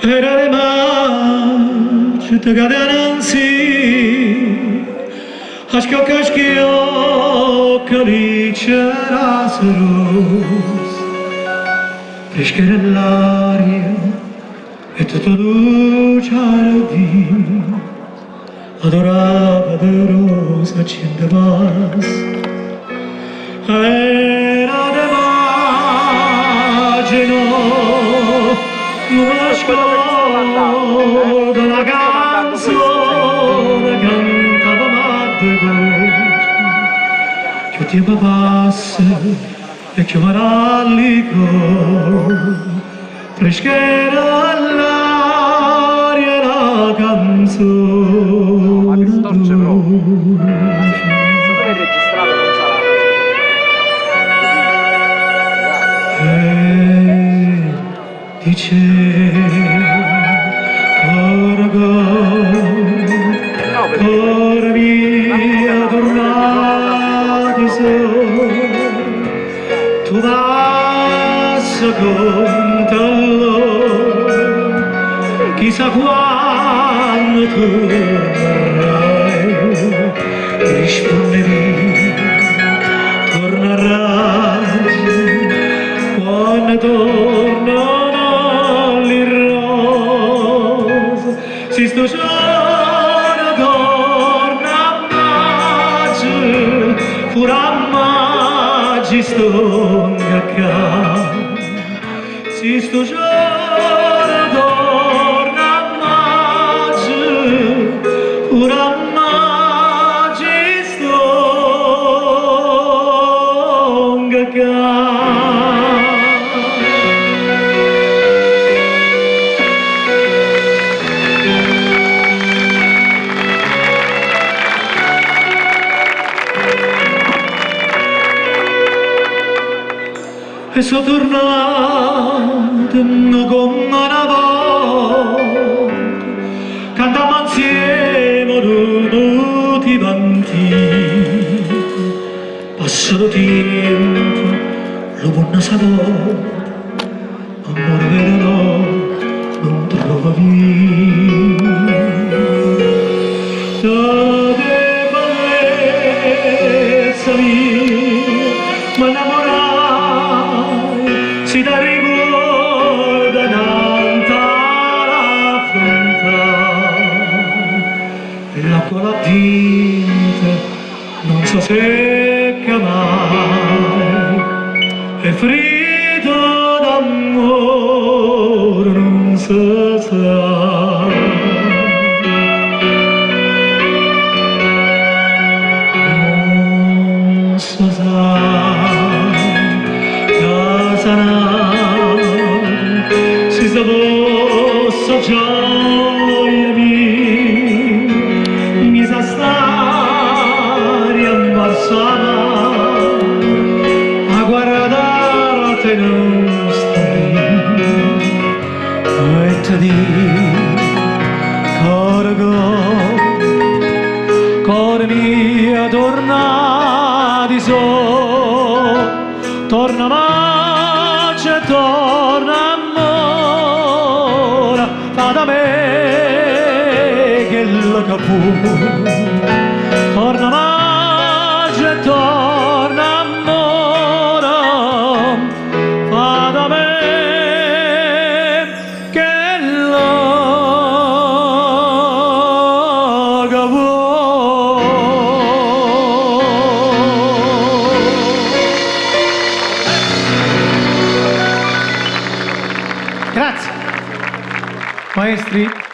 Era le mani te cadevano sì, a scocco calicera ros, fresca l'aria e tutto luce giardino, adorava de rosa accendevas, era de magino. Una scorda una canzone cantava matte che tempo passa e che marallico freschera all'aria la canzone ma che storce proprio sapete registrato non sarà dice por via tornati tu vas con te chissà quando tornerai rispondevi tornerai quando tornerai si sto giorno torna a maggio, pure a maggio sto a casa. Si sto giorno torna a maggio, pure a maggio sto a casa. E sono tornato come una volta, cantiamo insieme tutti i vantini, passa il tempo, lo buono sapore, amore vero non trova via. Date bellezza mia, ma innamorai, si da ricorda nanta la fronte, l'acqua la tinta non so secca mai, è freddo d'amore non si sa. Non si sa. Si fosse gioia mia, mi sa stare ammazzata a guardare non stare e ti dico cuore mio torna di solo, torna maggio, torna amore, fa da me che lo capo. Torna maggio, torna amore, fa da me che lo capo. Grazie, maestri.